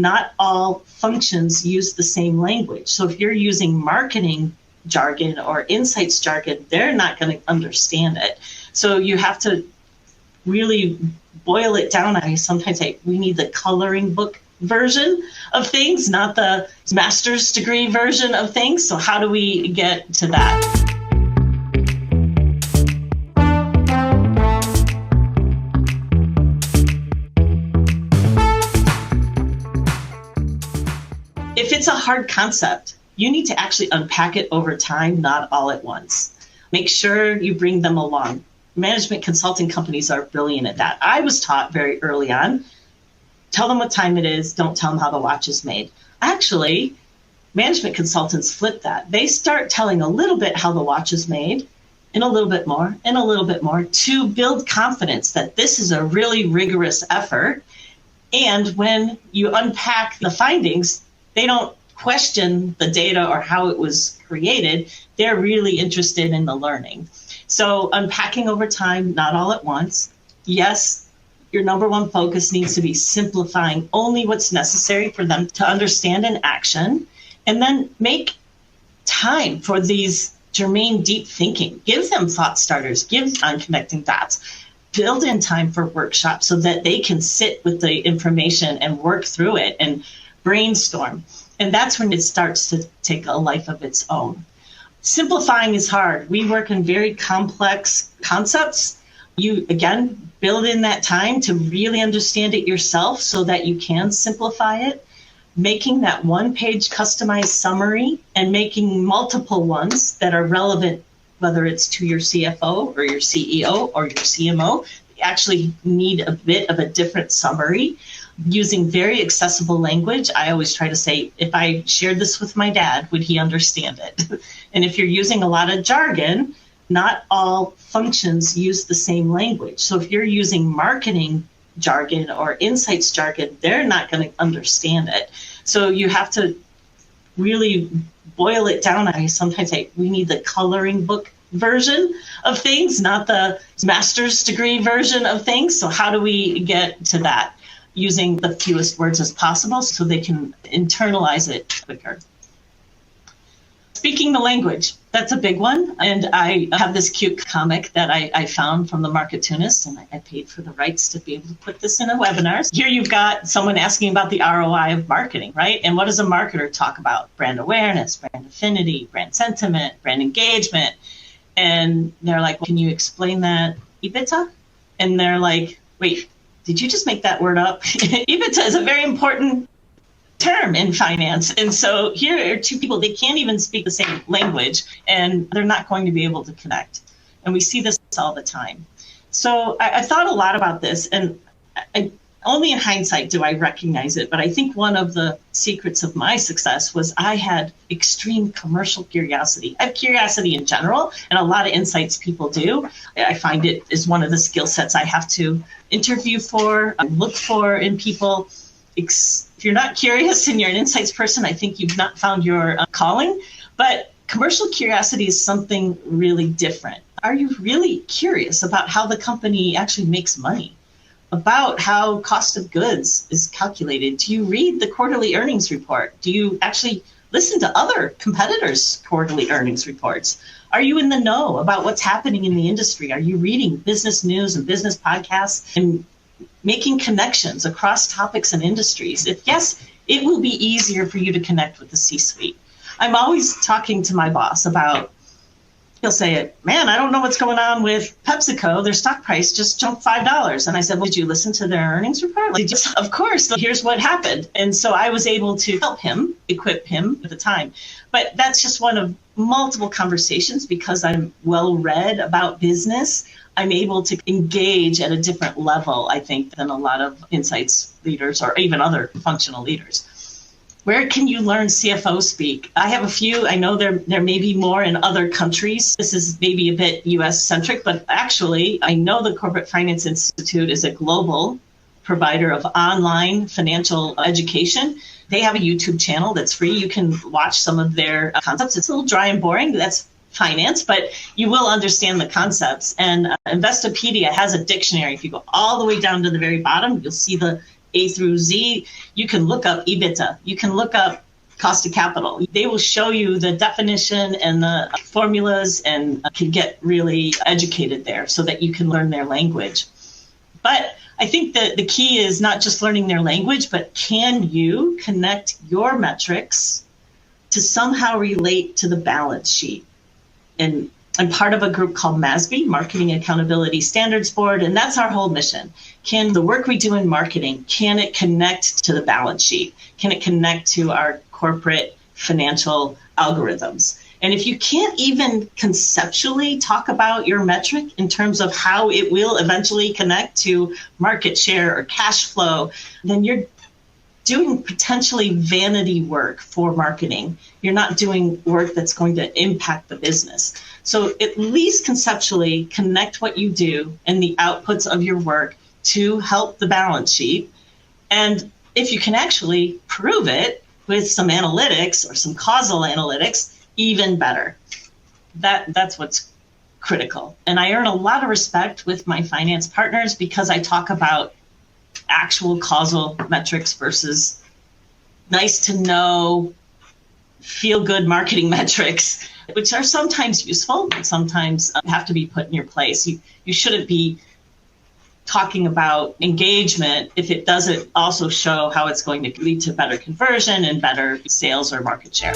Not all functions use the same language. So if you're using marketing jargon or insights jargon, they're not going to understand it. So you have to really boil it down. I sometimes say we need the coloring book version of things, not the master's degree version of things. So how do we get to that? If it's a hard concept, you need to actually unpack it over time, not all at once. Make sure you bring them along. Management consulting companies are brilliant at that. I was taught very early on, tell them what time it is, don't tell them how the watch is made. Actually, management consultants flip that. They start telling a little bit how the watch is made, and a little bit more, and a little bit more, to build confidence that this is a really rigorous effort. And when you unpack the findings, they don't question the data or how it was created. They're really interested in the learning. So unpacking over time, not all at once. Yes, your number one focus needs to be simplifying only what's necessary for them to understand and action. And then make time for these germane deep thinking. Give them thought starters, give on connecting dots. Build in time for workshops so that they can sit with the information and work through it and brainstorm. And that's when it starts to take a life of its own. Simplifying is hard. We work in very complex concepts. You, again, build in that time to really understand it yourself so that you can simplify it. Making that one-page customized summary and making multiple ones that are relevant, whether it's to your CFO or your CEO or your CMO, you actually need a bit of a different summary. Using very accessible language. I always try to say, if I shared this with my dad, would he understand it? And if you're using a lot of jargon, not all functions use the same language. So if you're using marketing jargon or insights jargon, they're not going to understand it. So you have to really boil it down. I sometimes say we need the coloring book version of things, not the master's degree version of things. So how do we get to that? Using the fewest words as possible so they can internalize it quicker. Speaking the language, that's a big one. And I have this cute comic that I found from the Marketunist, and I paid for the rights to be able to put this in a webinar. Here you've got someone asking about the ROI of marketing, right? And what does a marketer talk about? Brand awareness, brand affinity, brand sentiment, brand engagement. And they're like, well, can you explain that EBITDA? And they're like, wait, did you just make that word up? EBITDA is a very important term in finance. And so here are two people, they can't even speak the same language, and they're not going to be able to connect. And we see this all the time. So I thought a lot about this, and only in hindsight do I recognize it. But I think one of the secrets of my success was I had extreme commercial curiosity. I have curiosity in general, and a lot of insights people do. I find it is one of the skill sets I have to interview for, look for in people. If you're not curious and you're an insights person, I think you've not found your calling. But commercial curiosity is something really different. Are you really curious about how the company actually makes money? About how cost of goods is calculated? Do you read the quarterly earnings report? Do you actually listen to other competitors' quarterly earnings reports? Are you in the know about what's happening in the industry? Are you reading business news and business podcasts and making connections across topics and industries? If yes, it will be easier for you to connect with the C-suite. I'm always talking to my boss about, he'll say, man, I don't know what's going on with PepsiCo. Their stock price just jumped $5. And I said, well, did you listen to their earnings report? Like, of course. So here's what happened. And so I was able to help him, equip him at the time. But that's just one of multiple conversations because I'm well read about business. I'm able to engage at a different level, I think, than a lot of insights leaders or even other functional leaders. Where can you learn CFO Speak? I have a few. I know there may be more in other countries. This is maybe a bit US-centric, but actually, I know the Corporate Finance Institute is a global provider of online financial education. They have a YouTube channel that's free. You can watch some of their concepts. It's a little dry and boring. That's finance, but you will understand the concepts. And Investopedia has a dictionary. If you go all the way down to the very bottom, you'll see the A through Z, you can look up EBITDA. You can look up cost of capital. They will show you the definition and the formulas and can get really educated there so that you can learn their language. But I think that the key is not just learning their language, but can you connect your metrics to somehow relate to the balance sheet? And I'm part of a group called MASB, Marketing Accountability Standards Board, and that's our whole mission. Can the work we do in marketing, can it connect to the balance sheet? Can it connect to our corporate financial algorithms? And if you can't even conceptually talk about your metric in terms of how it will eventually connect to market share or cash flow, then you're doing potentially vanity work for marketing. You're not doing work that's going to impact the business. So at least conceptually connect what you do and the outputs of your work to help the balance sheet. And if you can actually prove it with some analytics or some causal analytics, even better. That's what's critical. And I earn a lot of respect with my finance partners because I talk about actual causal metrics versus nice to know, feel good marketing metrics, which are sometimes useful, but sometimes have to be put in your place. You shouldn't be talking about engagement if it doesn't also show how it's going to lead to better conversion and better sales or market share.